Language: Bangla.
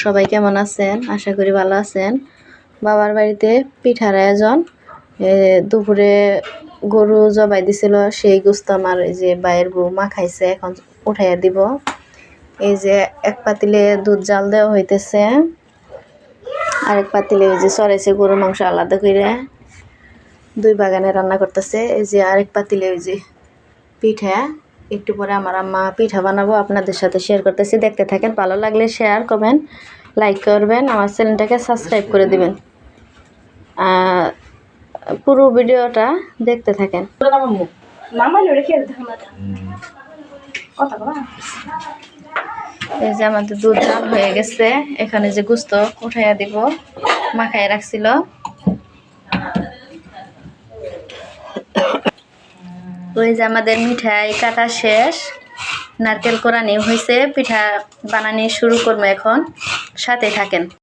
সবাই কেমন আছেন? আশা করি ভালো আছেন। বাবার বাড়িতে পিঠার আয়োজন। দুপুরে গরু জবাই দিছিল, সেই গোস্ত আমার এই যে ভাইয়ের বউ খাইছে, এখন উঠাইয়া দিব। এই যে এক পাতিলে দুধ জাল দেওয়া হইতেছে, আরেক পাতিলে ওই যে চড়াইছে গরুর মাংস আলাদা করে, 2 বাগানে রান্না করতেছে। এই যে আরেক পাতিলে ওই যে পিঠা, একটু পরে আমার আম্মা পিঠা বানাবো, আপনাদের সাথে শেয়ার করতেছি। দেখতে থাকেন, ভালো লাগলে শেয়ার করবেন, লাইক করবেন, আমার চ্যানেলটাকে সাবস্ক্রাইব করে দিবেন। পুরো ভিডিওটা দেখতে থাকেন। এই যে আমাদের দুধ জাল হয়ে গেছে, এখানে যে গোস্ত উঠাইয়া দিব, মাখায় রাখছিল। ওই যে আমাদের মিঠাই কাটা শেষ, নারকেল কোরানি হয়েছে, পিঠা বানানি শুরু করবো এখন, সাথে থাকেন।